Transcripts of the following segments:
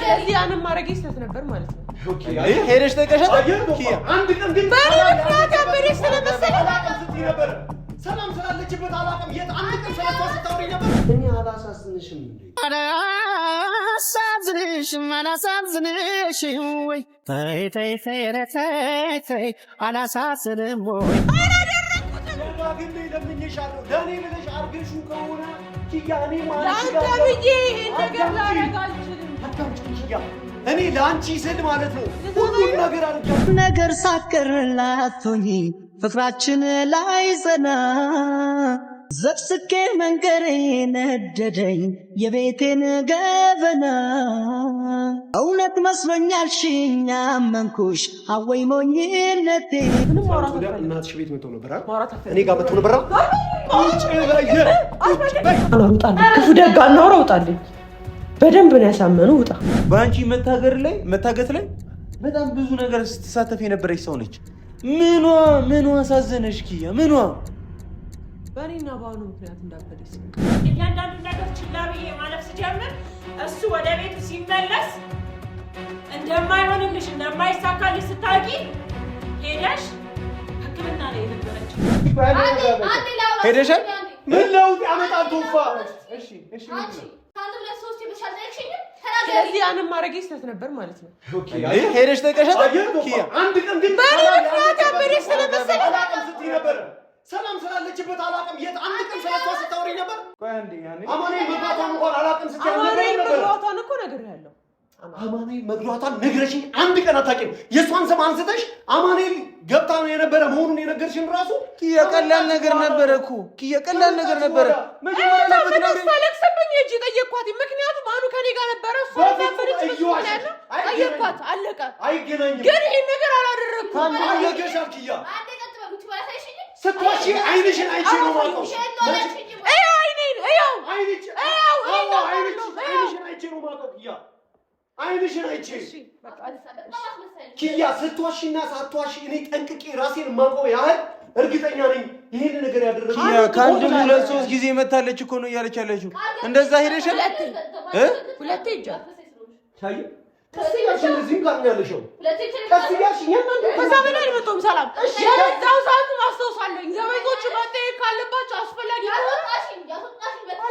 ስለዚህ ያንን ማድረግ ይስተት ነበር ማለት ነው። ሄደሽ ተቀሸት አንድ ቀን ግን በምክንያት ያበደሽ ስለመሰለኝ ነበር። ሰላም ስላለችበት አላውቅም። የት አንድ ቀን ስለሷ ስታወሪ ነበር። እኔ አላሳዝንሽም እንዴ? አላሳዝንሽም ወይ? ተይ ተይ ተይ ተይ አላሳዝንም ወይ? ደጋግሜ ለምኜሻለሁ። ለእኔ ብለሽ አርገሽው ከሆነ ኪያ እኔ ማለት ለአንተ ብዬ ይሄን ነገር ላደርግ አልችልም። አታምጪኝ ኪያ። እኔ ለአንቺ ስል ማለት ነው ሁሉም ነገር አድርጊያለሁ። ነገር ሳቀርላቶኝ ፍቅራችን ላይ ዘና ዘብስኬ መንገሬ ነደደኝ የቤቴን ገበና እውነት መስሎኛል ሽኛ መንኩሽ አወይ ሞኝነቴ እናትሽ ቤት መጥቶ ነበር እኔ ጋር መጥቶ ነበር ክፉ ደግ አናውራ ውጣልኝ በደንብ ነው ያሳመኑ ውጣ በአንቺ መታገት ላይ በጣም ብዙ ነገር ስትሳተፍ የነበረች ሰው ነች ምኗ አሳዘነሽ ኪያ ምኗ በእኔና በአሁኑ ምክንያት እንዳበደች እያንዳንዱ ነገር ችላ ብዬ ማለፍ ስጀምር እሱ ወደ ቤቱ ሲመለስ እንደማይሆንልሽ እንደማይሳካልሽ ስታውቂ ሄደሽ ሕክምና ላይ የነበረችው ሄደሻል ምን ለውጥ ያመጣል ቶፋ እሺ ስለዚህ ያንን ማድረግ ይስተት ነበር ማለት ነው ሄደሽ ተቀሸት ኪያ አንድ ቀን ግን በምክንያት ያበደች ስለመሰለኝ አላውቅም ስትይ ነበር ሰላም ስላለችበት አላውቅም የት አንድ ቀን ስለሷ ስታወሪ ነበር አማኑኤል መግባቷን እንኳን አላውቅም ስትይ ነበር አማኑኤል መግባቷን እኮ ነግሬሃለሁ አማኑኤል መግባቷን ነግረሽኝ አንድ ቀን አታውቂም የሷን ስም አንስተሽ አማኑኤል ገብታ ነው የነበረ መሆኑን የነገርሽን ራሱ ኪያ ቀላል ነገር ነበረ እኮ ኪያ ቀላል ነገር ነበረ መጀመሪያ ለምትፈልግብኝ እጂ ጠየቅኳት ምክንያቱም አኑ ከኔ ጋር ነበረ እሷ ጠየቅኳት አለቀ አይገናኝም ግን ይሄን ነገር አላደረኩም አየገሻል ኪያ ስትዋሺ አይንሽን አይቼ ነው ማውቀው አይኔን አይንሽን አይቼ ነው ማውቀው ኪያ አይንሽን አይቼ ኪያ ስትዋሺና ሳትዋሺ እኔ ጠንቅቄ ራሴን ማውቀው ያህል እርግጠኛ ነኝ ይሄን ነገር ያደረገው ኪያ ከአንድም ሁለት ሶስት ጊዜ መታለች እኮ ነው እያለች ያለችው እንደዛ ሄደሻል ሁለቴ እጃ ታየ ከስያሽ እዚህም ጋር ነው ያለሽው ከስያሽ የማን ከዛ በላይ አልመጣሁም ሰላም የዛው ሰዓት አስታውሳለሁ ዘመዶቹ መጠየቅ ካለባቸው አስፈላጊ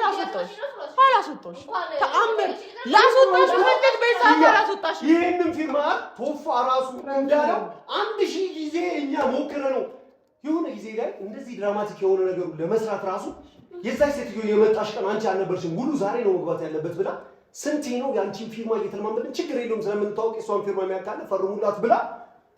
አላስወጣሽ ተአምር ላስወጣሽ ፈለግ በዛት አላስወጣሽ ይሄንን ፊርማ ቶፋ ራሱ እንዳለው 1000 ጊዜ እኛ ሞክረ ነው የሆነ ጊዜ ላይ እንደዚህ ድራማቲክ የሆነ ነገር ለመስራት ራሱ የዛች ሴትዮ የመጣሽ ቀን አንቺ አልነበርሽም ሙሉ ዛሬ ነው መግባት ያለበት ብላ ስንቴ ነው ያንቺን ፊርማ እየተለማመድን ችግር የለውም ስለምንታወቅ እሷን ፊርማ የሚያካለ ፈርሙላት ብላ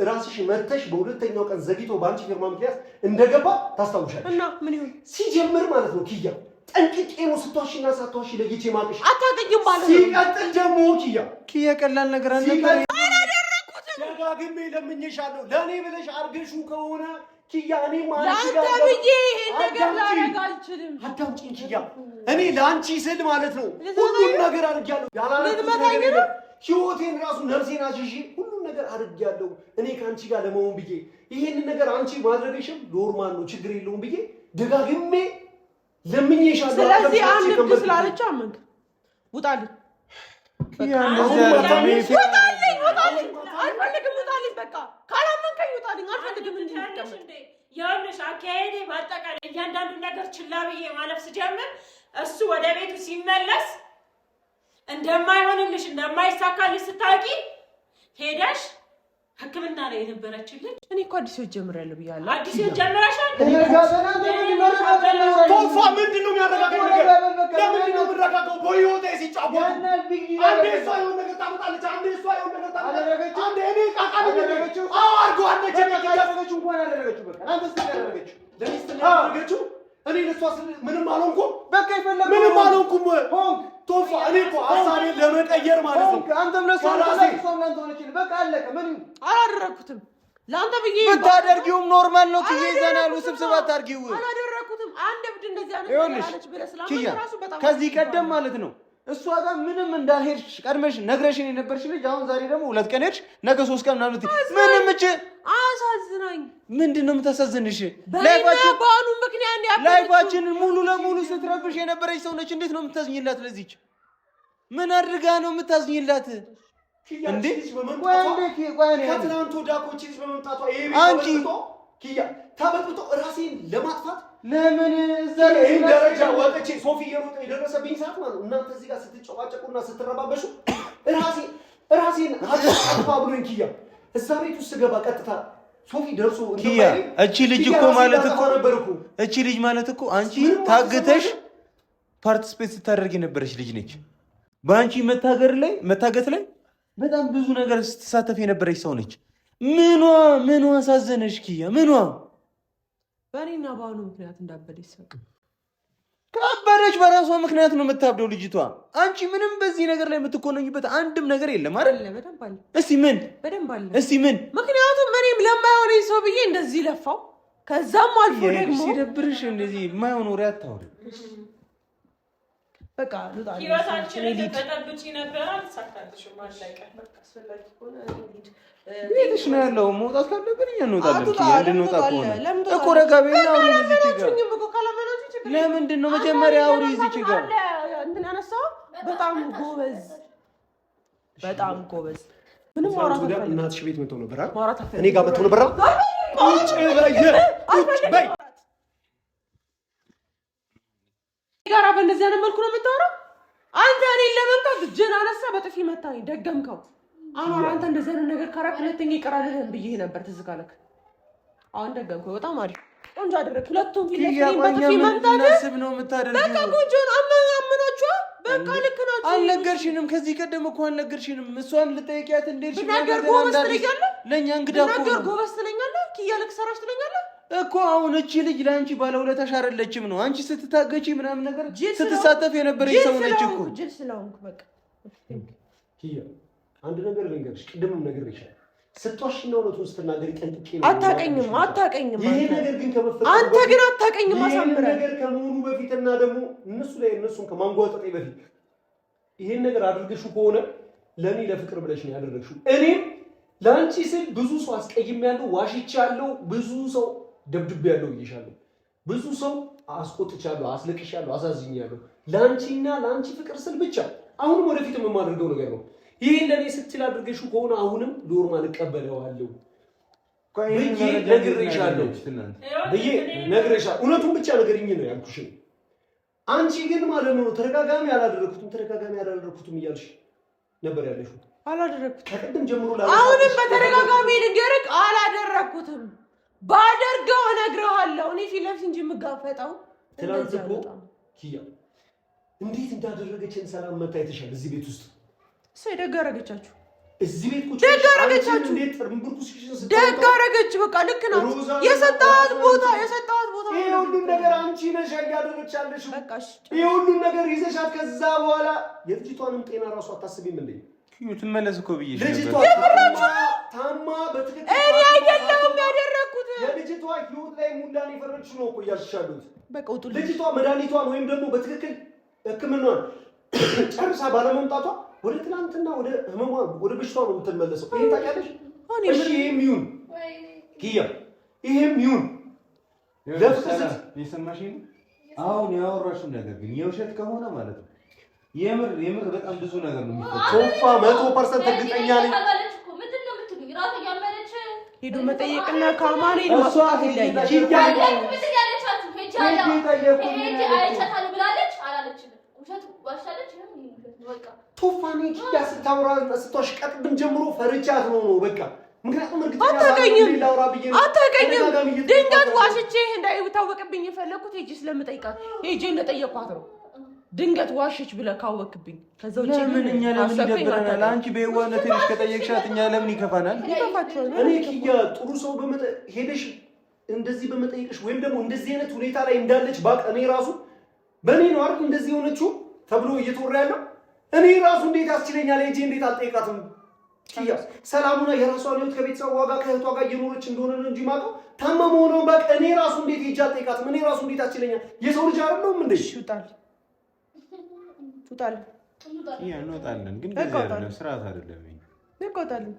ራስሽ መተሽ በሁለተኛው ቀን ዘግይቶ ባንቺ ፊርማ ምክንያት እንደገባ ታስታውሻለሽ እና ምን ይሁን ሲጀምር ማለት ነው ኪያ ጠንቅቄ ነው ስትዋሺና ሳትዋሺ ለይቼ ማቅሽ አታውቅኝም ማለት ነው ሲቀጥል ደግሞ ኪያ ቀላል ነገር አልነበረ ደጋግሜ ለምኜሻለሁ ለእኔ ብለሽ አርገሽው ከሆነ ኪያ እኔ ማለት ለአንተ ብዬ ይሄን ነገር ላደርግ አልችልም አታምጪኝ ኪያ እኔ ለአንቺ ስል ማለት ነው ሁሉም ነገር አድርጊያለሁ ያላረኩት ህይወቴን ራሱ ነፍሴን አሽሼ ሁሉም ነገር አድርጊያለሁ እኔ ከአንቺ ጋር ለመሆን ብዬ ይሄን ነገር አንቺ ማድረግሽም ኖርማል ነው ችግር የለውም ብዬ ደጋግሜ ለምኜሻለሁ ስለዚህ አንድ ስላለች አመንክ ውጣልኝ ኪያ እንደዚህ ውጣልኝ አልፈልግም ውጣልኝ በቃ ካላመንከኝ ውጣልኝ አልፈልግም እንድትቀመጥ ይኸውልሽ አካሄዴ በአጠቃላይ እያንዳንዱ ነገር ችላ ብዬ ማለፍ ስጀምር እሱ ወደ ቤቱ ሲመለስ እንደማይሆንልሽ እንደማይሳካልሽ ስታውቂ ሄደሽ ሕክምና ላይ የነበረችው ልጅ እኔ እኮ አዲስ ህይወት ጀምሬያለሁ ብያለሁ አዲስ ህይወት ጀምረሻል ቶፋ ምንድን ነው የሚያረጋጋው ነገር ለምንድን ነው የምረጋጋው በህይወቴ ሲጫወቱ አንዴ እሷ የሆነ ነገር ታመጣለች አንዴ እሷ የሆነ ነገር ታመጣለች አንዴ እኔ ቃቃ ያደረገችው አድርገዋለች ያደረገችው እንኳን ያደረገችው በቃ አንተ ያደረገችው ለሚስት ያደረገችው እኔ ለሷ ምንም አልሆንኩም በቃ ይፈለግ ምንም አልሆንኩም ሆንክ ቶፋ እኔ እኮ ሐሳቤን ለመቀየር ማለት ነው አንተም ለሷ ለአንተ ሆነችልኝ በቃ አለቀ ምን አላደረኩትም ለአንተ ብዬ ብታደርጊውም ኖርማል ነው ኪያ ይዘናል ውስብስብ አታርጊው አላደረኩትም አንድ ብድ እንደዚህ ይኸውልሽ ኪያ ከዚህ ቀደም ማለት ነው እሷ ጋር ምንም እንዳልሄድሽ ቀድመሽ ነግረሽኝ የነበርሽ ልጅ አሁን ዛሬ ደግሞ 2 ቀን ሄድሽ ነገ 3 ቀን ምናምን ምንም እቺ አሳዝናኝ ምንድነው የምታሳዝንሽ ባኑ ምክንያት ላይፋችንን ሙሉ ለሙሉ ስትረብሽ የነበረች ሰው ነች እንዴት ነው የምታዝኝላት ለዚች ምን አድርጋ ነው የምታዝኝላት እንዴ ከትናንት ወዲያ እኮ እቺ ልጅ በመምጣቷ ይሄ ቤት ኪያ ተበጥብጦ ራሴን ለማጥፋት ለምን እዛ ይሄን ደረጃ ወጥቼ ሶፊ እየሮጠ የደረሰብኝ ሰዓት ማለት ነው። እናንተ እዚህ ጋር ስትጨዋጨቁና ስትረባበሹ ራሴን አጥፋ ብሎኝ ኪያ እዛ ቤት ውስጥ ገባ ቀጥታ ሶፊ ደርሶ ኪያ እቺ ልጅ እኮ ማለት እኮ አንቺ ታግተሽ ፓርቲስፔት ስታደርግ የነበረች ልጅ ነች። በአንቺ መታገት ላይ በጣም ብዙ ነገር ስትሳተፍ የነበረች ሰው ነች። ምኗ አሳዘነሽ ኪያ? ምኗ በእኔና በአሁኑ ምክንያት እንዳበደች ሰው ካበደች በራሷ ምክንያት ነው የምታብደው ልጅቷ። አንቺ ምንም በዚህ ነገር ላይ የምትኮነኝበት አንድም ነገር የለም አይደል? በደንብ አለ። እስቲ ምን ምክንያቱም እኔም ለማይሆነኝ ሰው ብዬ እንደዚህ ለፋው። ከዛም አልፎ ደግሞ ሲደብርሽ እንደዚህ የማይሆን ወሬ አታውሪ። በቃ ቤትሽ ነው ያለው። መውጣት ካለብን እኛ እንወጣለን። እንድንወጣ ከሆነ እኮ ረጋ በይና አውሪ። እዚህ ጋር ለምንድን ነው መጀመሪያ አውሪ። እዚህ ጋር እንትን ያነሳው በጣም ጎበዝ ምንም ማውራት ወዲያ እናትሽ ቤት መጥተው ነበር አይደል? ማውራት እኔ ጋር መጥተው ነበር አይደል? ቁጭ በይ ጋራ በእንደዚህ አይነት መልኩ ነው የምታወራው አንተ። እኔን ለመምታት እጅን አነሳ፣ በጥፊ መታኝ፣ ደገምከው። አሁን አንተ እንደዚህ አይነት ነገር ካራክ ሁለተኛ ይቀራልህን ብዬ ነበር። ትዝ ካለክ አሁን ደገምከው። በጣም አሪፍ ቆንጆ አደረክ። ሁለቱም ፊት ለፊት በጥፊ መምታት ነው የምታደርጊው። በቃ ቆንጆ አመናችሁ። በቃ ልክ ናችሁ። አልነገርሽንም። ከዚህ ቀደም እኮ አልነገርሽንም። እሷን ልጠይቂያት እንደልሽ ነገር ጎበዝ ትለኛለህ። ለእኛ እንግዳ እኮ ነገር ጎበዝ ትለኛለህ። ኪያ ልክ ሰራሽ ትለኛለህ እኮ። አሁን እቺ ልጅ ለአንቺ ባለውለታሽ አይደለችም ነው። አንቺ ስትታገቺ ምናምን ነገር ስትሳተፍ የነበረች ሰው ነች እኮ። ጅል ስለሆንኩ በቃ ኪያ አንድ ነገር ልንገርሽ፣ ቅድምም ነግሬሻለሁ። ስትዋሽና እውነቱን ስትናገሪ ጠንቅቄ ነው። አታውቀኝም። ይሄ ነገር ግን ከመፈጠሩ አንተ ግን አታውቀኝም። አሳምረህ ነገር ከመሆኑ በፊትና ደግሞ እነሱን ከማንጓጠጤ በፊት ይሄን ነገር አድርገሽው ከሆነ ለኔ ለፍቅር ብለሽ ነው ያደረግሽው። እኔም ለአንቺ ስል ብዙ ሰው አስቀይሜያለሁ፣ ዋሽቻለሁ፣ ብዙ ሰው ደብድቤያለሁ ብዬሻለሁ፣ ብዙ ሰው አስቆጥቻለሁ፣ አስለቅሻለሁ፣ አሳዝኛለሁ። ለአንቺና ለአንቺ ፍቅር ስል ብቻ አሁንም ወደፊትም የማደርገው ነገር ነው። ይሄን ለኔ ስትል አድርገሽው ከሆነ አሁንም ኖርማል እቀበለዋለሁ ብዬ ነግሬሻለሁ። እውነቱን ብቻ ነገርኝ ነው ያልኩሽ። አንቺ ግን ማለት ነው ተደጋጋሚ ያላደረኩትም እያልሽ ነበር ያለሽው። አላደረኩትም ከቅድም ጀምሮ አሁንም በተደጋጋሚ ልንገርህ አላደረኩትም። ባደርገው እነግርሃለሁ። እኔ ፊት ለፊት እንጂ የምጋፈጠው ትናንት እኮ ኪያ እንዴት እንዳደረገችን ሰላም መታየትሻል እዚህ ቤት ውስጥ እሱ ደጋረገቻችሁ እዚህ ቤት ቁጭ ደጋረገቻችሁ። ደጋረገች። በቃ ልክ ናት። የሰጣት ቦታ ይሄ ሁሉ ነገር አንቺ ነሽ ያደረግቻለሽ። ይሄ ሁሉ ነገር ይዘሻት ከዛ በኋላ የልጅቷንም ጤና ራሱ አታስቢም እንዴ? ትመለስ እኮ ብዬሽ ልጅቷ ታማ በትክክል እኔ አይደለም ያደረኩት። የልጅቷ ህይወት ላይ ሙላን የፈረድሽ ነው እኮ እያልሻሉት። በቃ ውጡ። ልጅቷ መድኃኒቷን ወይም ደግሞ በትክክል ሕክምናዋን ጨርሳ ባለመምጣቷ ወደ ትናንትና ወደ ህመሟ ወደ በሽታዋ ነው የምትመለሰው። ይሄን ታውቂያለሽ? እሺ ይሄም ይሁን ኪያ፣ ይሄም ይሁን ለፍቅር የሰማሽኝ አሁን ያወራሽው ነገር ግን የውሸት ከሆነ ማለት ነው የምር በጣም ብዙ ነገር ነው የሚፈጠረው። ሶፋ 100% እርግጠኛ ነኝ። ምንድነው የምትሉኝ? ራሱ ያመለች ሄዶ መጠየቅና ከአማኑኤል ማስዋት ይለያል። ቶፋኔ ኪያ ስታወራ ስትዋሽ ቀጥም ጀምሮ ፈርቻት ነው በቃ። ምክንያቱም እርግጠኛ አታውቀኝም። ድንገት ዋሽቼ እንዳይታወቅብኝ የፈለኩት ሄጄ ስለምጠይቃት ሄጄ እንደጠየኳት ነው። ድንገት ዋሽች ብለህ ካወቅብኝ ከዛ ውጪ ለምን እኛ ለምን ይደብረናል? አንቺ በየዋህነት ሄደሽ ከጠየቅሻት እኛ ለምን ይከፋናል? እኔ ኪያ ጥሩ ሰው ሄደሽ እንደዚህ በመጠየቅሽ ወይም ደግሞ እንደዚህ አይነት ሁኔታ ላይ እንዳለች ባቅ እኔ ራሱ በእኔ ነው አይደል እንደዚህ የሆነችው ተብሎ እየተወራ ያለው እኔ ራሱ እንዴት አስችለኛል? ሄጄ እንዴት አልጠይቃትም? ኪያ ሰላሙና የራሷን ህይወት ከቤተሰቧ ጋር ከእህቷ ጋር እየኖረች እንደሆነ ነው እንጂ ማውቀው ታመመ ሆነው ባቅ እኔ ራሱ እንዴት ሄጄ አልጠይቃትም? እኔ ራሱ እንዴት አስችለኛል? የሰው ልጅ አይደለሁም እንዴ? ቱታል እንወጣለን፣ ግን በዚህ አይደለም ስርዓት አይደለም። እንወጣለን።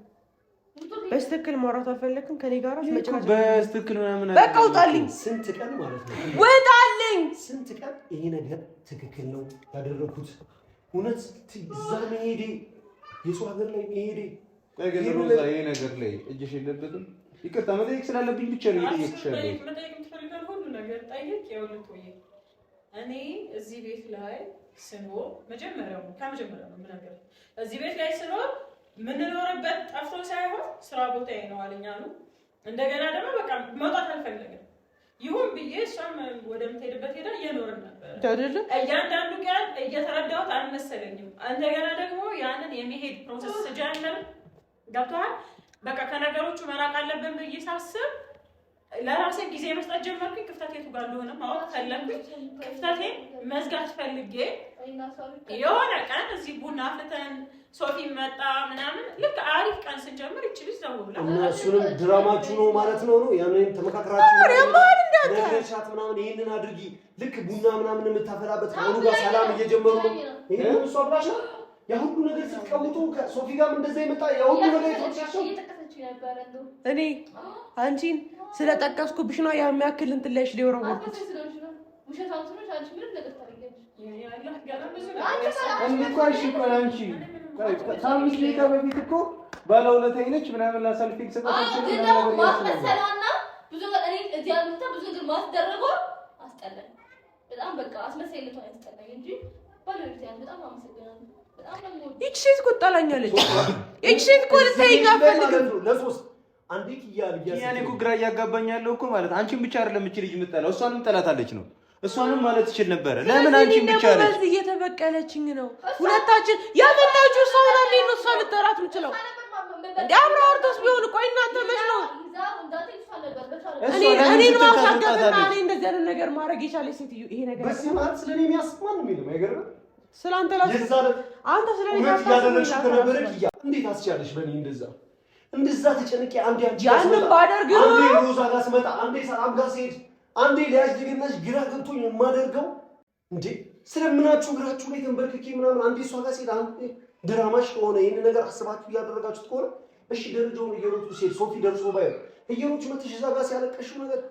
በስትክክል ማውራት አልፈለክም ከኔ ጋር መጨረሻ በስትክክል ምናምን በቃ ውጣልኝ። ስንት ቀን ማለት ነው ውጣልኝ። ስንት ቀን ይሄ ነገር ትክክል ነው ያደረኩት? እውነት እዛ መሄዴ የሰው ሀገር ላይ መሄዴ ሮዛ ይሄ ነገር ላይ እጅሽ የለበትም። ይቅርታ መጠየቅ ስላለብኝ ብቻ ነው እየጠየቅሽ ያለሁት። መጠየቅ የምትፈልገው ሁሉ ነገር ጠይቅ። ይኸውልህ እኔ እዚህ ቤት ላይ ስኖር ከመጀመሪያው ነው የምነግርህ። እዚህ ቤት ላይ ስኖር የምንኖርበት ጠፍቶ ሳይሆን ስራ ቦታዬ ነው አለኝ አሉ። እንደገና ደግሞ በቃ መውጣት አልፈለግም። ይሁን ብዬ እሷም ወደምትሄድበት ሄዳ እየኖርን ነበር። እያንዳንዱ ቀን እየተረዳሁት አልመሰለኝም። እንደገና ደግሞ ያንን የመሄድ ፕሮሰስ ስጀምር ገብቶሃል። በቃ ከነገሮቹ መራቅ አለብን ብዬ ሳስብ ለራሴ ጊዜ መስጠት ጀመርኩኝ። ክፍተቴቱ ጋር እንደሆነ ማወቅ ፈለግኩኝ። ክፍተቴን መዝጋት ፈልጌ የሆነ ቀን እዚህ ቡና አፍልተን ሶፊ መጣ ምናምን ልክ አሪፍ ቀን ስንጀምር ይቺ ልጅ ዘው ብላ እና እሱንም ድራማችሁ ነው ማለት ነው ያንን ተመካከራችሁ ነገርሻት ምናምን ይሄንን አድርጊ ልክ ቡና ምናምን የምታፈላበት ከአሁኑ ጋር ሰላም እየጀመሩ ነው። ይሄንን እሷ ብላሽ ነው ያ ሁሉ ነገር ስትቀውጡ ከሶፊ ጋር እንደዛ ይመጣ ያ ሁሉ ነገር የተወጣቸው እኔ አንቺን ስለጠቀስኩብሽ ነው የሚያክል እንትን ላይሽ ሊወረወርኩት። አንቺ ከአምስት ደቂቃ በፊት እኮ ባለውለታዬ ነች ምናምን ላሳልፊክ ሰጣች ማስመሰላና ብዙ ነገር እዚህ አልመጣ ብዙ ነገር ማስደረገው አስጠላኝ። በጣም በቃ አስመሰልቷ ያስጠላኝ እንጂ ባለውለታዬ በጣም አመሰግናለሁ። ይቺ ሴት እኮ ጠላኛለች። ይቺ ሴት እኮ ልትይኝ አትፈልግም። ለሶስት አንዴ ያኔ እኮ ግራ እያጋባኝ ያለው እኮ ማለት አንቺን ብቻ አይደለም እቺ ልጅ የምትጠላው እሷንም ጠላታለች ነው። እሷንም ማለት ትችል ነበረ። ለምን አንቺን ብቻ አለች? ስለዚህ እየተበቀለችኝ ነው። ሁለታችን ያመጣችሁ ሰው ነው እንዴ? እሷ ልጠራት የምችለው እንዴ? አብራርቶስ ቢሆን ቆይ እናንተ መች ነው እኔ ማሳደግና እኔ እንደዚህ አይነት ነገር ማድረግ የቻለች ሴትዮ ይሄ ነገር በዚህ ማለት ስለኔ የሚያስብ ማንም የለም። አይገርም? ስላንተ አንተ ስለኔ ያደረግሽ ከነበረ እንዴት አስቻለሽ? በእኔ እንደዛ ተጨንቄ አንዴ አንቺ ያንን ባደርግ ነው አንዴ ሮዛ ጋር ስመጣ አንዴ ሰላም ጋር ስሄድ አንዴ ሊያጅግነሽ ግራ ገብቶኝ የማደርገው እንዴ ስለምናችሁ ግራችሁ ላይ ተንበርክኬ ምናምን አንዴ እሷ ጋር ስሄድ አንዴ ድራማሽ ከሆነ ይሄን ነገር አስባችሁ እያደረጋችሁት ከሆነ እሺ ደረጃውን እየሮጡ ሲሄድ ሶፊ ደርሶ ባይ እየሮጡ መጥተሽ እዛ ጋር ሲያለቀሽው ነገር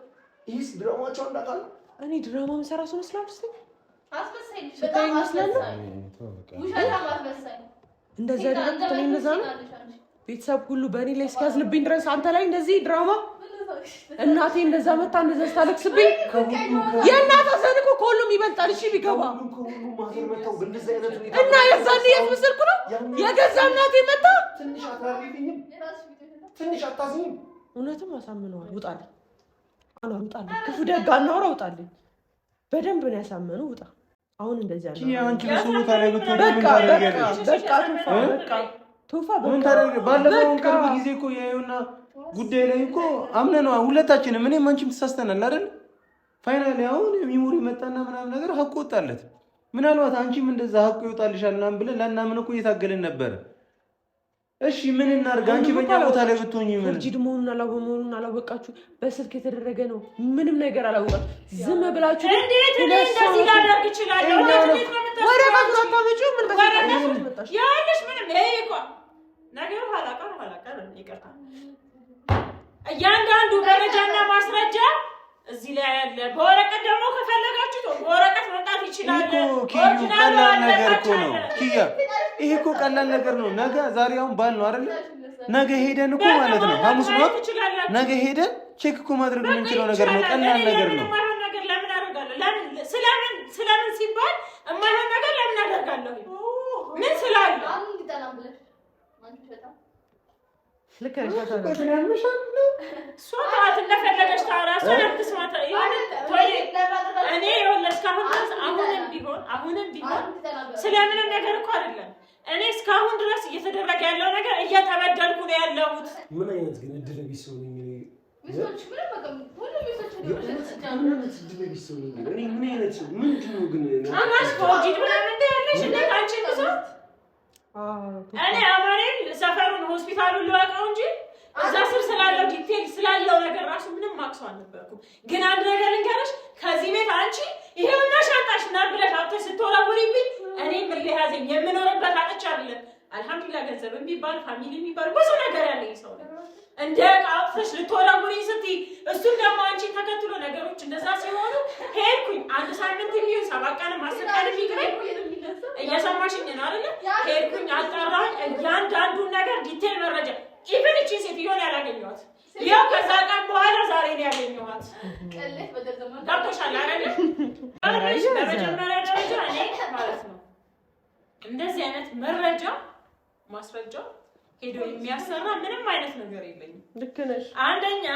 ይሄስ ድራማቸው እንዳታል። እኔ ድራማ መሰራ ሰው መስላለሽ አስመሳይ በጣም አስመሳይ ውሸታም አስመሳይ እንደዛ ያደረኩት እኔ እንደዛ ነው። ቤተሰብ ሁሉ በእኔ ላይ እስኪያዝንብኝ ድረስ አንተ ላይ እንደዚህ ድራማ እናቴ እንደዛ መታ እንደዛ ስታለቅስብኝ የእናት ሐዘን እኮ ከሁሉም ይበልጣል። እሺ ቢገባ እና የዛኔ የት ምስልኩ ነው የገዛ እናቴ መታ ትንሽ አታዝኝም? እውነትም አሳምነዋል። ውጣልኝ ውጣልኝ፣ ክፉ ደግ አናውራ፣ ውጣልኝ። በደንብ ነው ያሳመኑ። ውጣ አሁን እንደዚህ አለ አንቺ በሱታ ላይ በቃ ቶፋ ምን ታደርግ። ባለፈው ቅርብ ጊዜ እኮ ያዩና ጉዳይ ላይ እኮ አምነነዋል ሁለታችንም፣ እኔም አንቺም ተሳስተናል አይደል? ፋይናሊ አሁን ሚሞሪ መጣና ምናምን ነገር ሀቅ ወጣለት። ምናልባት አንቺም እንደዛ ሀቅ ይወጣልሻል ምናምን ብለን ላናምን እኮ እየታገልን ነበር። እሺ ምን እናድርግ? አንቺ በእኛ ቦታ ላይ ብትሆኚ ምን ጅድ መሆኑን አላወቃችሁ። በስልክ የተደረገ ነው፣ ምንም ነገር አላወቃችሁ። ዝም ብላችሁ እንዴት እንደዚህ ላደርግ እችላለሁ? እንዴት ነው የምታስበው? ወረቀቱን አታመጪው? ምን በሰጣሽ ያለሽ ምንም ይሄ እኮ ነገሩ ኋላቀር ይቀርታ። እያንዳንዱ መረጃና ማስረጃ እዚህ ላይ ያለ በወረቀት ደግሞ ከፈለጋችሁ በወረቀት መምጣት ይችላል እኮ። ቀላል ነገር እኮ ነው ኪያ፣ ይሄ እኮ ቀላል ነገር ነው። ነገ ዛሬ አሁን ባል ነው አይደል? ነገ ሄደን እኮ ማለት ነው ሐሙስ ነው ነገ ሄደን ቼክ እኮ ማድረግ የምንችለው ነገር ነው። ቀላል ነገር ነው። የማይሆን ነገር ለምን አደርጋለሁ? ስለምን ሲባል የማይሆን ነገር ለምን አደርጋለሁ? ምን ስላለ ልክ ነሽ። ሷት እንደፈለገች ታውራ። ስለምትስማታ እኔ እስካሁን ድረስ አሁንም ቢሆን ስለምንም ነገር እኮ አይደለም። እኔ እስካሁን ድረስ እየተደረገ ያለው ነገር እየተበደልኩ ነው ያለሁት። ምን አይነት ግን እድል ቢስ ነው ምን አይነት ምንድነው ግን አማስ ፎርጂድ ምናምን ያለሽ እንዴት አንቺ ብዙ እኔ አማኔን ሰፈሩን ሆስፒታሉን ልወቀው እንጂ እዛ ስር ስላለው ዲቴል ስላለው ነገር ራሱ ምንም ማክሱ አልነበርኩም። ግን አንድ ነገር ልንገርሽ፣ ከዚህ ቤት አንቺ ይሄውና ሻንጣሽ እና ብለሽ አውጥተሽ ስትወረውሪብኝ እኔ ምን ሊያዘኝ የምኖርበት አጥቻ አይደለም። አልሐምዱሊላህ ገንዘብ የሚባል ፋሚሊ የሚባል ብዙ ነገር ያለኝ ሰው ነው። እንደ አውጥተሽ ልትወረውሪኝ ስትይ እሱን ደግሞ አንቺን ተከትሎ ነገሮች እንደዛ ሲሆኑ ሄድኩኝ። አንድ ሳምንት ይሁን 7 ቀን 10 ቀን ይግረኝ እየሰማሽኝ ነው አይደል? ሄድኩኝ አጣራኝ። ዲቴል መረጃ ኢቨን እቺ ሴትዮን ያላገኘኋት ያው ከዛ ቀን በኋላ ዛሬ ነው ያገኘኋት። ቀለት በደረዘማ ዳክቶሻል አይደል? በመጀመሪያ ደረጃ እኔ ማለት ነው እንደዚህ አይነት መረጃ ማስረጃ ሄዶ የሚያሰራ ምንም አይነት ነገር የለኝም። ልክ ነሽ። አንደኛ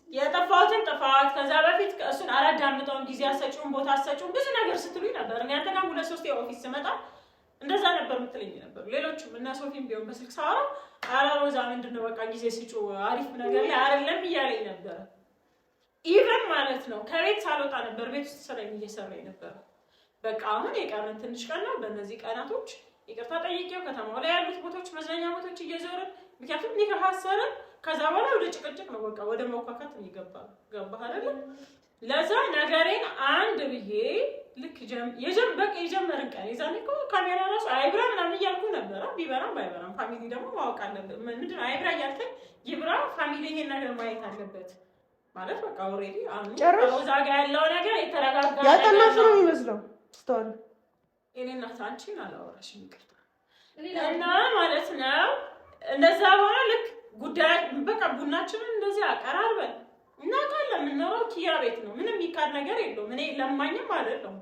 የጠፋሁትን ጥፋት ከዛ በፊት እሱን አላዳምጠውም ጊዜ አሰጪውን ቦታ አሰጪውን ብዙ ነገር ስትሉኝ ነበር። እኔ አንተ ጋር 2-3 የኦፊስ ስመጣ እንደዛ ነበር የምትለኝ ነበር። ሌሎችም እና ሶፊም ቢሆን በስልክ ሳወራ ኧረ ሮዛ ምንድነው በቃ ጊዜ ስጪው አሪፍ ነገር ላይ አይደለም እያለኝ ነበር። ኢቨን ማለት ነው ከቤት ሳልወጣ ነበር ቤት ውስጥ ስራዬን እየሰራኝ ነበር። በቃ አሁን የቀረን ትንሽ ቀን ነው። በእነዚህ ቀናቶች ይቅርታ ጠይቄው ከተማው ላይ ያሉት ቦታዎች መዝናኛ ቦታዎች እየዞርን ምክንያቱም ኒካህ አሰርን ከዛ በኋላ ወደ ጭቅጭቅ ነው በቃ ወደ መዋካካት ነው ገባህ አይደል? ለዛ ነገሬን አንድ ብዬ ልክ የጀመርን ቀን የዛኔ እኮ ካሜራ ራሱ አይብራ ምናምን እያልኩ ነበረ። ቢበራም ባይበራም ፋሚሊ ደግሞ ማወቅ አለበት። ምንድን አይብራ እያልከኝ ይብራ ፋሚሊ ይሄን ነገር ማየት አለበት ማለት በቃ ኦልሬዲ አሁን ሮዛ ጋር ያለው ነገር የተረጋጋ ያጠናሽ ነው የሚመስለው ስቶሪ እኔ እና አንቺን አላወራሽም ይቅርታ እና ማለት ነው እንደዛ ሆነ። ልክ ጉዳይ በቃ ቡናችንን እንደዚህ አቀራርበን እናውቃለን። የምንኖረው ኪያ ቤት ነው። ምንም የሚካድ ነገር የለውም። እኔ ለማኝም አይደለም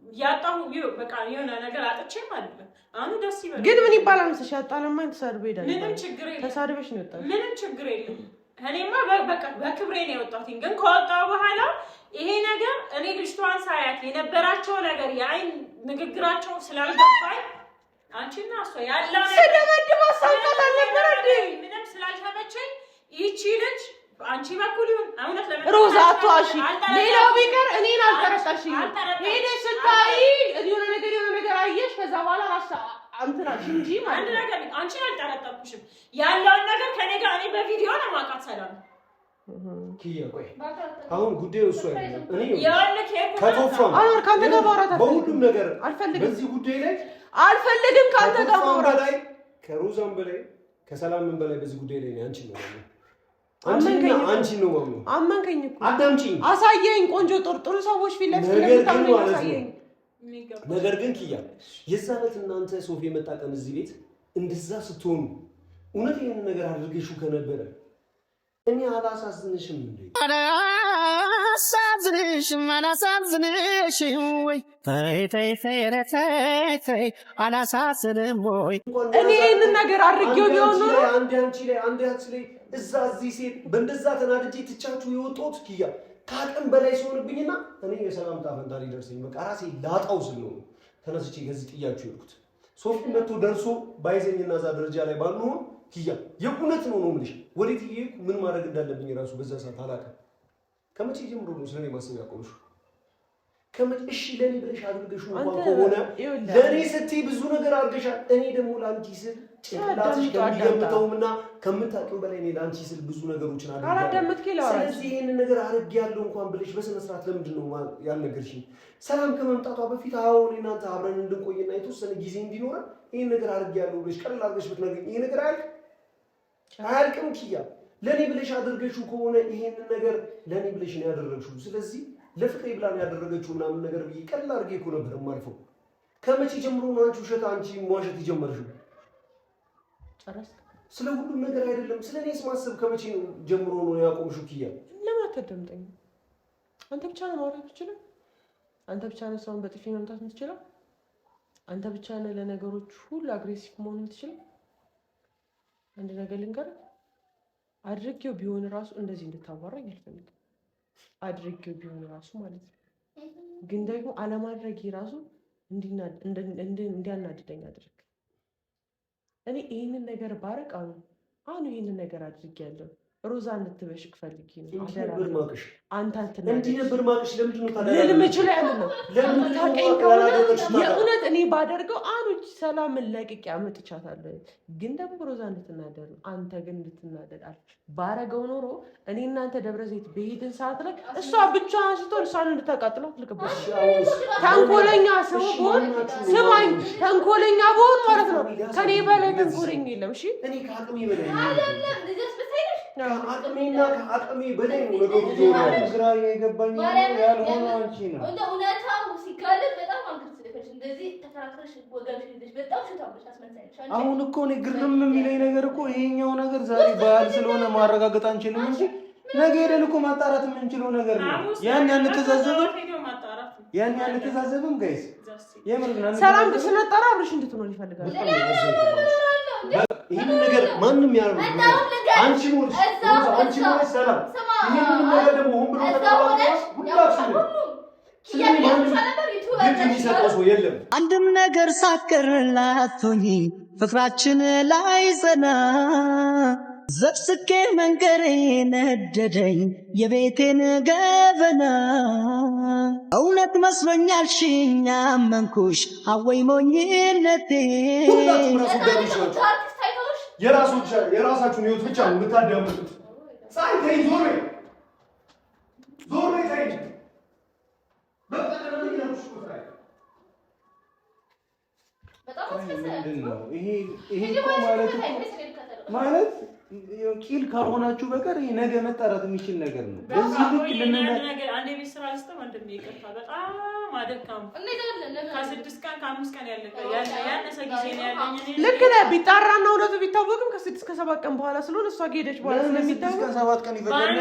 ያጣሁ በቃ የሆነ ነገር አጥቼም አይደለም። አሁን ደስ ይበል ግን ምን ይባላል መሰለሽ ያጣለማኝ ተሳድቦ ሄዳል። ምንም ችግር የለም። ተሳድበሽ ነው የወጣው። ምንም ችግር የለም። እኔማ በቃ በክብሬ ነው የወጣሁት። ግን ከወጣሁ በኋላ ይሄ ነገር እኔ ልጅቷን ሳያት የነበራቸው ነገር የአይን ንግግራቸው ስላልገባኝ አንቺና እሷ ያለው ነገር ስለመድባ ሳልቀጣ ነበር እንዴ ምንም ስላልተመቸኝ ይቺ ልጅ አንቺ በኩል ይሁን እውነት ለምን ሮዛ አትዋሺ። ሌላው ቢቀር እኔን አልጠረጠርሽኝ። ሄደሽ ስታይ የሆነ ነገር አየሽ። ከዛ በኋላ ራስ አንተራሽ እንጂ ማለት አንድ ነገር አንቺን አልጠረጠርኩሽም። ያለውን ነገር ከኔ ጋር እኔ በቪዲዮ ነው ማውቃት ሰላም ኪያ ቆይ አሁን ጉዳዩ እሱ አይደለም። እኔ ያለክ ከቶፋም አሁን ካንተ ጋር ማውራት በሁሉም ነገር አልፈልግም። በዚህ ጉዳይ ላይ አልፈልግም ካንተ ጋር ማውራት በላይ ከሮዛም በላይ ከሰላምም በላይ በዚህ ጉዳይ ላይ አንቺ ነው ማለት አንቺ ነው ማለት አመንከኝ እኮ አዳምጪኝ፣ አሳየኝ። ቆንጆ ጥሩ ሰዎች ፊት ለፊት ለምታምነኝ አሳየኝ። ነገር ግን ኪያ የዛለት እናንተ ሶፊ የመጣቀም እዚህ ቤት እንደዛ ስትሆኑ እውነት ይሄን ነገር አድርገሽው ከነበረ እኔ አላሳዝንሽም እንዴ? አላሳዝንሽም ወይ? ተይ አላሳዝንም ወይ? እኔ ይሄንን ነገር አድርጌው ቢሆን ኖሮ አንዴ አንቺ ላይ አንዴ አንቺ ላይ እዛ እዚህ ሴት በእንደዛ ተናድጄ ትቻችሁ የወጣሁት ኪያ ከአቅም በላይ ሲሆንብኝና እኔ የሰላም ጣፈንታ ሊደርሰኝ በቃ ራሴ ላጣው ስለሆነ ተነስቼ ከዚህ ጥያችሁ የሄድኩት ሶፊ መጥቶ ደርሶ ባይዘኝና እዛ ደረጃ ላይ ባልሆን ኪያ የእውነት ነው የምልሽ። ወዴት እየሄድኩ ምን ማድረግ እንዳለብኝ ራሱ በዛ ሰዓት አላውቅም። ከመቼ ጀምሮ ነው ስለኔ ማሰብ ያቆምሽው? እሺ ለኔ ብለሽ አድርገሽው እንኳን ከሆነ ለኔ ስትይ ብዙ ነገር አድርገሻል። እኔ ደግሞ ለአንቺ ስል ጭንቅላትሽ ከሚገምተውምና ከምታውቂው በላይ እኔ ለአንቺ ስል ብዙ ነገሮችን አድርጌያለሁ። ስለዚህ ይሄንን ነገር አድርጌያለሁ እንኳን ብለሽ በስነ ስርዓት ለምንድን ነው ያልነገርሽኝ? ሰላም ከመምጣቷ በፊት አሁን እናንተ አብረን እንድንቆይና የተወሰነ ጊዜ እንዲኖረን ይሄን ነገር አድርጌያለሁ ብለሽ ቀለል አድርገሽ ብትነግሪኝ ይሄ ነገር አያልቅም። ኪያ ለኔ ብለሽ አድርገሽው ከሆነ ይሄንን ነገር ለኔ ብለሽ ነው ያደረግሽው። ስለዚህ ለፍቅሬ ብላ ነው ያደረገችው ምናምን ነገር ብዬ ቀለል አድርጌ እኮ ነበር የማልፈው። ከመቼ ጀምሮ ነው አንቺ ውሸት አንቺ መዋሸት የጀመርሽው? ስለ ሁሉም ነገር አይደለም ስለኔስ ማሰብ ከመቼ ጀምሮ ነው ያቆምሽው? ኪያ ለምን አትደምጠኝ? አንተ ብቻ ነው ማውራት የምትችለው? አንተ ብቻ ነው ሰውን በጥፊ መምታት የምትችለው? አንተ ብቻ ነው ለነገሮች ሁሉ አግሬሲቭ መሆን የምትችለው? አንድ ነገር ልንገርህ፣ አድርጌው ቢሆን ራሱ እንደዚህ እንድታዋራኝ አልፈልግም። አድርጌው ቢሆን ራሱ ማለት ነው። ግን ደግሞ አለማድረጌ ራሱ እንዲያናድደኝ አድርግ። እኔ ይሄንን ነገር ባረቅ አሁን ይሄንን ነገር አድርጌያለሁ። ሮዛ እንድትበሽቅ ፈልጊ ነው። ነበር ማቅሽ አንተ እንዲህ ነበር ማቅሽ። ለምንድን ነው ታዲያ ለምችል ያለው ለምን ታቀኝ ከሆነ የእውነት እኔ ባደርገው አኑች ሰላምን ለቅቄ አመጥቻታለሁ። ግን ደግሞ ሮዛ እንድትናደድ ነው። አንተ ግን እንድትናደድ አለ ባረገው ኖሮ እኔ እናንተ ደብረ ዘይት በሄድን ሰዓት ላይ እሷ ብቻዋን ስትሆን እሷን እንድታቃጥላት ልቅበት ተንኮለኛ ሰው ሆን ስማኝ፣ ተንኮለኛ በሆን ማለት ነው። ከኔ በላይ ተንኮለኛ የለም። እሺ እኔ ከአቅሜ በላይ አይደለም ልጅስ በሳይሽ ከአቅሜና ከአቅሜ በላይ ነው ነገሩ። ግራ የገባኝ ያልሆነ አንቺ ነው እንደ እውነታው ሲጋለጥ በጣም አንግል ስለፈች እንደዚህ ተከራክረሽ ወገብሽ ልጅ በጣም ሽታብሽ አስመሰለሽ። አሁን እኮ እኔ ግርም የሚለኝ ነገር እኮ ይሄኛው ነገር ዛሬ በዓል ስለሆነ ማረጋገጥ አንችልም እንጂ ነገ ሄደን እኮ ማጣራት የምንችለው ነገር ነው። ያን አንተዛዘብም ጋይስ የምር ግን ሰላም ስንጠራ አብርሽ እንድትሆን ይፈልጋል። ይሄን ነገር ማንም ያለው አንቺ ሞልሽ ሰላም ይሄን ነገር ደግሞ ሆን ብሎ ተቀባለሽ ሁላችሁ አንድም ነገር ሳትቀርላቶኝ ፍቅራችን ላይ ዘና ዘብስኬ መንገሬ ነደደኝ የቤቴን ገበና እውነት መስሎኛል ሽኛ መንኩሽ አወይ ሞኝነቴ የራሳችሁን ህይወት ብቻ ነው የምታዳምጡት። ፀሐይ ተይ ዞር ተይ ማለት ቂል ካልሆናችሁ በቀር ይሄ ነገ መጣራት የሚችል ነገር ነው። በዚህ ልክ ነገር አንዴ ቤት ስራ ልስተ ወንድም ይቅርታ በጣም አደካም ከ6 ቀን ከ5 ቀን ያነሰ ጊዜ ነው ያለኝ። ልክ ነህ። ቢጣራና እውነቱ ቢታወቅም ከ6 እስከ 7 ቀን በኋላ ስለሆነ እሷ ሄደች በኋላ ስለሚታወቅ 7 ቀን ይፈጃል።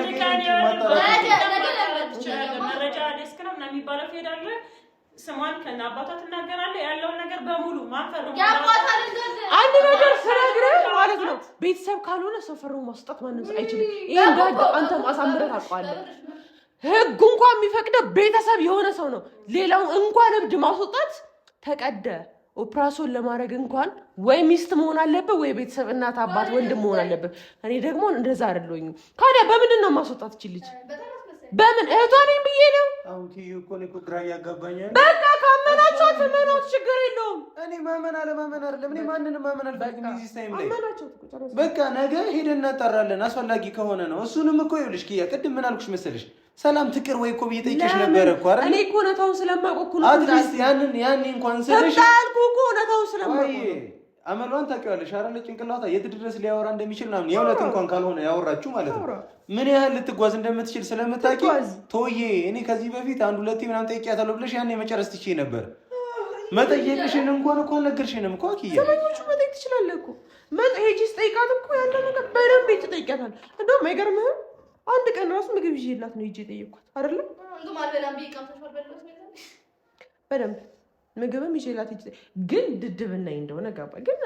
መረጃ ዴስክ ነው ምናምን የሚባለው ትሄዳለህ። ስሟን ከነ አባቷ ትናገራለህ። ያለውን ነገር በሙሉ ማንፈርም አንድ ነገር ስነግርህ ማለት ነው። ቤተሰብ ካልሆነ ሰፈሩ ማስጣት ማንም አይችልም። ይሄን ጋር አንተም አሳምረህ ታውቃለህ። ህግ እንኳን የሚፈቅደው ቤተሰብ የሆነ ሰው ነው። ሌላው እንኳን እብድ ማስወጣት ተቀደ ኦፕራሶን ለማድረግ እንኳን ወይ ሚስት መሆን አለበት ወይ ቤተሰብ እናት አባት ወንድም መሆን አለበት። እኔ ደግሞ እንደዛ አይደለሁኝም። ካዲያ በምንድን ነው ማስወጣት ይችላል? በምን እህቷ ነኝ ብዬ ነው? አሁን ኪዩ እኮ ነው ግራ ያጋባኛል። በቃ ካመናችሁ ተመናችሁ ችግር የለውም። እኔ ማመን አለማመን አይደለም። እኔ ማንንም ማመን አልፈልግም። እዚህ ታይም ላይ በቃ ነገ ሄደን እናጣራለን አስፈላጊ ከሆነ ነው። እሱንም እኮ ይኸውልሽ ኪያ ቅድም ምን አልኩሽ መሰለሽ? ሰላም ትቅር ወይ እኮ ብዬ ጠይቄሽ ነበር እኮ አይደል? እኔ እኮ እውነታውን ስለማውቅ ነው። አትሊስት ያኔ እንኳን ስለሽ ታልኩ እኮ እውነታውን ስለማውቅ አመሏን ታውቂዋለሽ አይደል? ጭንቅላቷ የት ድረስ ሊያወራ እንደሚችል ምናምን የእውነት እንኳን ካልሆነ ያወራችሁ ማለት ነው። ምን ያህል ልትጓዝ እንደምትችል ስለምታውቂ ተወዬ እኔ ከዚህ በፊት 1-2 ምናምን ጠይቂያታለሁ ብለሽ ያኔ መጨረስ ትችይ ነበር። መጠየቅሽን እንኳን እኮ አልነገርሽንም እኮ አኪያ። ዘመኞቹ መጠየቅ ትችላለህ እኮ ሄጂስ ጠይቃት እኮ ያለ ነገር በደንብ ትጠይቂያታለህ። እንደውም አይገርምህም? አንድ ቀን ራሱ ምግብ ይዤላት ነው ሄጄ የጠየቅኳት አይደለም? በደንብ ምግብም ይዤላት ግን ድድብናኝ እንደሆነ ገባ። ግን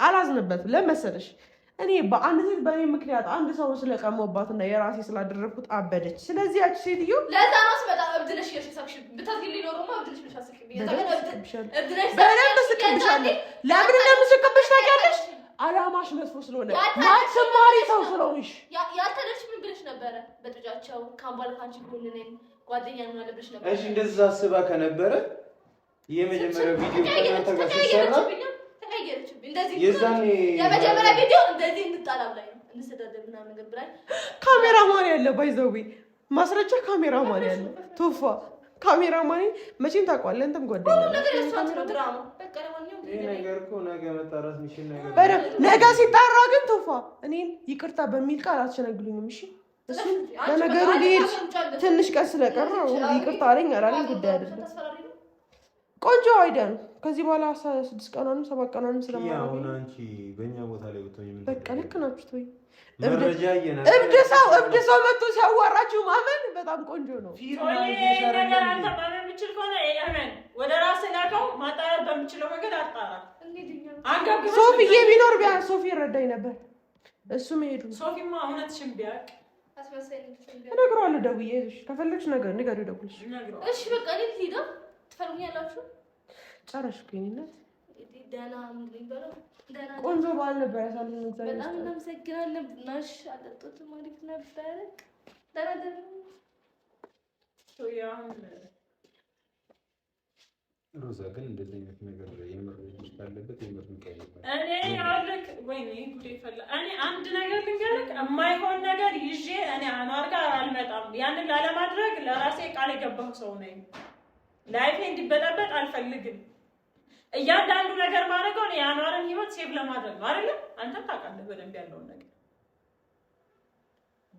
አላዝንበትም። ለመሰለሽ እኔ በአንድ ሴት በእኔ ምክንያት አንድ ሰው ስለቀመባትና የራሴ ስላደረግኩት አበደች። ስለዚህ ያቺ ሴትዮ ለዛ ነው ስመጣ እብድለሽ የሽሳክሽ ብታዝግልኝ ኖሮማ እብድለሽ ብሻስክብኝ በደንብ ስቅብሻለሁ። ለምን እንደምስቅብሽ ታውቂያለሽ? አላማሽ መጥፎ ስለሆነ ማትማሪ ሰው ስለሆንሽ ያልተደርሽ ምን ብለሽ ነበረ? በጥጃቸው ካምባል ካንቺ ጎን ነኝ ጓደኛ ነው ያለብሽ ነበር። እሺ እንደዛ አስባ ከነበረ የመጀመሪያው ቪዲዮ ከናንተ ጋር ሲሰራ ተቀየረችብኝ። እንደዚህ የመጀመሪያ ቪዲዮ እንደዚህ እንጣላም ላይ እንሰዳደብ ምናምን ነገር ብላኝ ካሜራማን ያለ ባይዘዊ ማስረጃ ካሜራማን ያለ ቶፋ ካሜራማን መቼም ታውቀዋለህ። እንተም ጓደኛ ነገር እኮ ነገ መጣራት የሚችል ነገር ነገ ሲጣራ ግን ቶፋ እኔን ይቅርታ በሚል ቃል አትሸነግሉኝም። እሺ እሱ ለነገሩ ሊሄድ ትንሽ ቀን ስለቀረ ይቅርታ አለኝ አላለኝ ጉዳይ አይደለም። ቆንጆ አይዲያ ነው። ከዚህ በኋላ 6 ቀናንም 7 ቀናንም ስለማለት ነው። አሁን አንቺ በእኛ ቦታ ላይ ብትሆኚ ምን በቃ ልክ ናችሁ። ተወኝ። መረጃ እብድ ሰው መጥቶ ሲያዋራችሁ ማመን በጣም ቆንጆ ነው። ነገር አንተ ማመን የምችል ከሆነ ያመን ወደ ራስህ ላከው። ማጣራት በምችለው መንገድ አጣራ። ሶፊዬ ቢኖር ቢያንስ ሶፊ ይረዳኝ ነበር። እሱ መሄዱ ሶፊማ እውነትሽን ቢያውቅ እነግረዋለሁ ደውዬ። ከፈለግሽ ነገር ንገሪው ደውልሽ። እሺ በቃ እኔ ልሂድ። ትፈልጉኛላችሁ? ጨረሽ እኮ የእኔ እናት። ደህና ምን ይበለው? ቆንጆ በዓል ነበር ያሳለፍነው። በጣም እናመሰግናለን። ቡናሽ አጠጡትም አሪፍ ነበር። ደህና ሮዛ ግን እንደዚህ አይነት ነገር የምር ልጅ ካለበት የምር ምቀይበት እኔ ያልክ ወይኔ ጉዴ ፈላ። እኔ አንድ ነገር ልንገርህ፣ የማይሆን ነገር ይዤ እኔ አኗር ጋር አልመጣም። ያንን ላለማድረግ ለራሴ ቃል የገባሁ ሰው ነኝ። ላይፌ እንዲበጠበጥ አልፈልግም። እያንዳንዱ ነገር ማድረገው እኔ የአኗርን ህይወት ሴቭ ለማድረግ ነው አይደል? አንተም ታውቃለህ በደንብ ያለውን ነገር።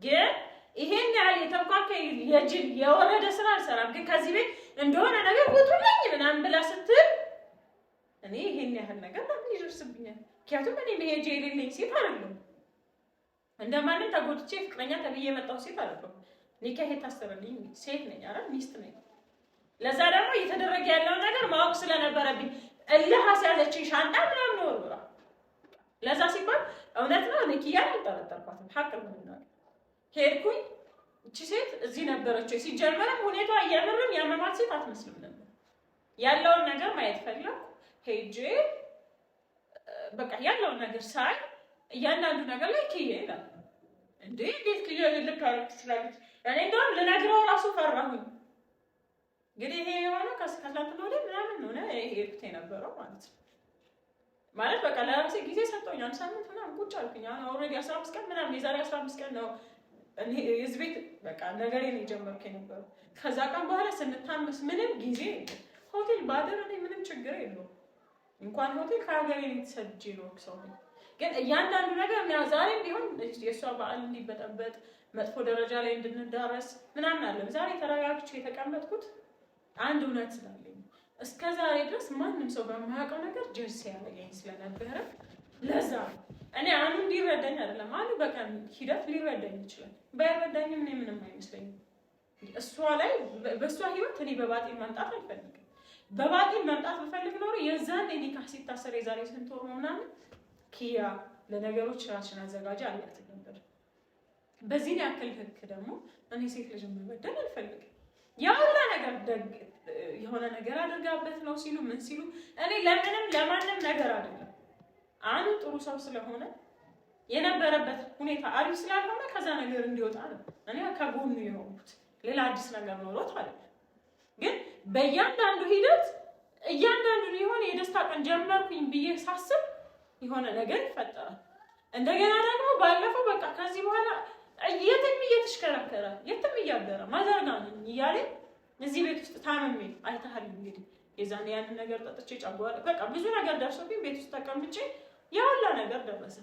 ግን ይሄን ያህል የተብካከ የጅል የወረደ ስራ አልሰራም። ግን ከዚህ ቤት እንደሆነ ነገር ወጡልኝ ምናምን ብላ ስትል እኔ ይሄን ያህል ነገር ለምን ይደርስብኛል? ምክንያቱም እኔ መሄጃ የሌለኝ ሴት አይደለሁም። እንደማንም ተጎድቼ ፍቅረኛ ተብዬ የመጣሁ ሴት አይደለሁም። ኒካህ የታሰረልኝ ሴት ነኝ፣ አይደል? ሚስት ነኝ። ለዛ ደግሞ እየተደረገ ያለውን ነገር ማወቅ ስለነበረብኝ እልህ አስያዘችኝ። ሻንጣ ምናምን ወርውራ ለዛ ሲባል እውነት ነው። እኔ ኪያን አልጠረጠርኳትም። ሀቅ ነው ነው ሄድኩኝ። እቺ ሴት እዚህ ነበረች። ሲጀመርም ሁኔታዋ የምርም ያመማት ሴት አትመስልም ነበር። ያለውን ነገር ማየት ፈለኩ። ሄጄ በቃ ያለውን ነገር ሳይ እያንዳንዱ ነገር ላይ ኪያ ይላል። እንዴ እንዴት ኪያ ልታረግ ትችላለች? እኔ እንደውም ልነግረው ራሱ ፈራሁኝ። እንግዲህ ይሄ የሆነው ከትላንትና ወዲያ ምናምን ሆነ ሄድኩት የነበረው ማለት ነው። ማለት በቃ ለራሴ ጊዜ ሰጠሁኝ። አንድ ሳምንት ምናምን ቁጭ አልኩኝ። አሁን ኦልሬዲ 15 ቀን ምናምን የዛሬ 15 ቀን ነው እኔ እዚህ ቤት በቃ ነገሬን የጀመርኩ የነበረው። ከዛ ቀን በኋላ ስንታመስ ምንም ጊዜ የለም። ሆቴል ባደር እኔ ምንም ችግር የለውም። እንኳን ሆቴል ከሀገሬ የተሰጅ ነው ሰው ግን እያንዳንዱ ነገር ዛሬም ቢሆን የእሷ በዓል እንዲበጠበጥ መጥፎ ደረጃ ላይ እንድንዳረስ ምናምን አለ። ዛሬ ተረጋግቼ የተቀመጥኩት አንድ እውነት ስላለኝ እስከ ዛሬ ድረስ ማንም ሰው በማያውቀው ነገር ጀርሲ ያለኝ ስለነበረ ለዛ እኔ አኑ እንዲረዳኝ አይደለም። አኑ በቃ ሂደት ሊረዳኝ ይችላል። ባይረዳኝም እኔ ምንም አይመስለኝም። እሷ ላይ በእሷ ህይወት እኔ በባጤን መምጣት አልፈልግም። በባጤን መምጣት ብፈልግ ኖሮ የዛን ኒካህ ሲታሰር የዛሬ ስንት ወር ምናምን ኪያ ለነገሮች ራስሽን አዘጋጅ አላት ነበር። በዚህ ያክል ህክ ደግሞ እኔ ሴት ልጅ መበደል አልፈልግም። ያውላ ነገር ደግ የሆነ ነገር አድርጋበት ነው ሲሉ ምን ሲሉ እኔ ለምንም ለማንም ነገር አይደለም። አኑ ጥሩ ሰው ስለሆነ የነበረበት ሁኔታ አሪፍ ስላልሆነ ከዛ ነገር እንዲወጣ ነው እኔ ከጎኑ የሆንኩት። ሌላ አዲስ ነገር ኖሮት አይደለም። ግን በእያንዳንዱ ሂደት እያንዳንዱን የሆነ የደስታ ቀን ጀመርኩኝ ብዬ ሳስብ የሆነ ነገር ይፈጠራል። እንደገና ደግሞ ባለፈው በቃ ከዚህ በኋላ የትም እየተሽከረከረ የትም እያደረ ማዘርጋኝ እያለ እዚህ ቤት ውስጥ ታመሜ አይተሃል። እንግዲህ የዛኔ ያንን ነገር ጠጥቼ ጫጓለ በቃ ብዙ ነገር ደርሶብኝ ቤት ውስጥ ተቀምጬ ያውላ ነገር ደረሰ።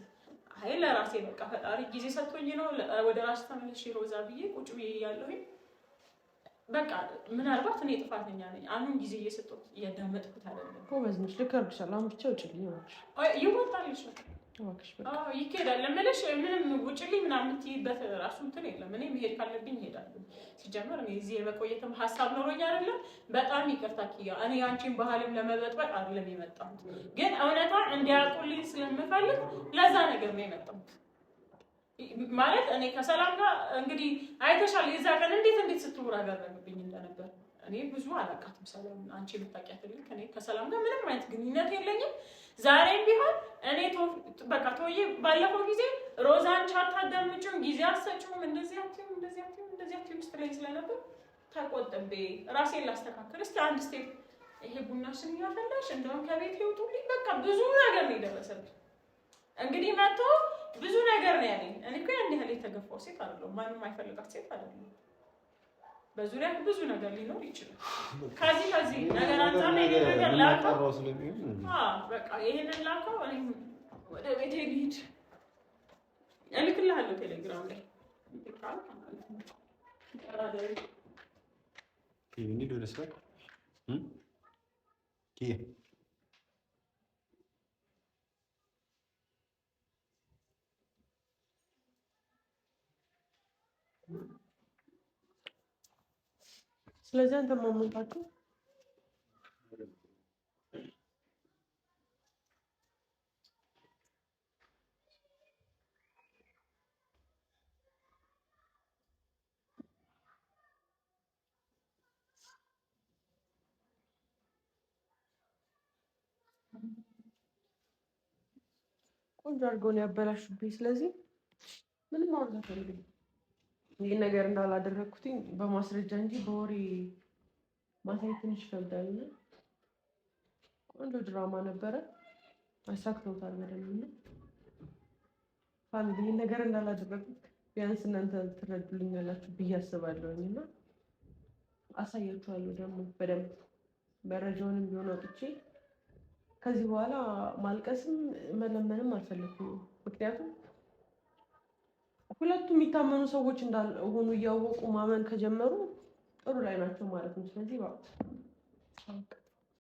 አይ ለራሴ በቃ ፈጣሪ ጊዜ ሰጥቶኝ ነው ወደ ራስ ተመልሼ ሮዛ ብዬ ቁጭ ብዬ ያለሁኝ። በቃ ምናልባት እኔ ጥፋተኛ ነኝ። አሁን ጊዜ እየሰጠሁት እያዳመጥኩት አይደለም። ጎበዝ ነሽ። ልከርብሻል። አሁን ብቻ ውጭልኝ እባክሽ። ይወጣልሽ እባክሽ በቃ ይኬዳል። ለምልሽ ምንም ውጭልኝ ምናምን የምትይበት ራሱ እንትን የለም። እኔ መሄድ ካለብኝ እሄዳለሁ። ሲጀመር እኔ እዚህ የመቆየትም ሀሳብ ኖሮኝ አይደለም። በጣም ይቅርታ ኪያ፣ እኔ አንቺን ባህልም ለመበጥበጥ አይደለም የመጣሁት፣ ግን እውነቷን እንዲያውቁልኝ ስለምፈልግ ለዛ ነገር ነው የመጣሁት። ማለት እኔ ከሰላም ጋር እንግዲህ አይተሻል። የዛ ቀን እንዴት ስትውራ አደረግብኝ እንደነበር እኔ ብዙ አላውቃትም። ሰላም አንቺ የምታውቂያት ልክ እኔ ከሰላም ጋር ምንም አይነት ግንኙነት የለኝም። ዛሬም ቢሆን እኔ በቃ ተወዬ ባለፈው ጊዜ ሮዛን ቻት አዳምጪው ጊዜ አሰጪውም እንደዚህ አትይም ስትለኝ ስለነበር ተቆጥቤ ራሴን ላስተካክል እስኪ አንድ ስቴፕ ይሄ ቡናሽን እያፈላሽ እንደውም ከቤት ይውጡልኝ በቃ ብዙ ነገር ነው የደረሰብኝ። እንግዲህ መጥቶ ብዙ ነገር ነው ያለኝ። እኔ እኮ ያን ያህል የተገፋው ሴት አይደለሁም። ማንም አይፈልጋት ሴት አይደለሁም። በዙሪያ ብዙ ነገር ሊኖር ይችላል። ከዚህ ነገር አንጻር ነው ይሄን ነገር ላከው። በቃ ይሄንን ላከው። እኔ ወደ ቤቴ ልሂድ። እልክልሃለሁ ቴሌግራም ላይ ስለዚህ አንተ ማመንታችሁ ቆንጆ አድርገው ነው ያበላሹብኝ። ስለዚህ ምንም ማውራት አልፈልግም። ይሄን ነገር እንዳላደረኩትኝ በማስረጃ እንጂ በወሬ ማሳየት ትንሽ ይከብዳልና ቆንጆ ድራማ ነበረ። አሳክተውታል በደንብ። ፋሚሊ ይሄን ነገር እንዳላደረኩት ቢያንስ እናንተ ትረዱልኛላችሁ ብዬ አስባለሁኝ እና አሳያችኋለሁ ደግሞ በደንብ መረጃውንም ቢሆን አውጥቼ። ከዚህ በኋላ ማልቀስም መለመንም አልፈለኩም። ምክንያቱም ሁለቱም የሚታመኑ ሰዎች እንዳልሆኑ እያወቁ ማመን ከጀመሩ ጥሩ ላይ ናቸው ማለት ነው። ስለዚህ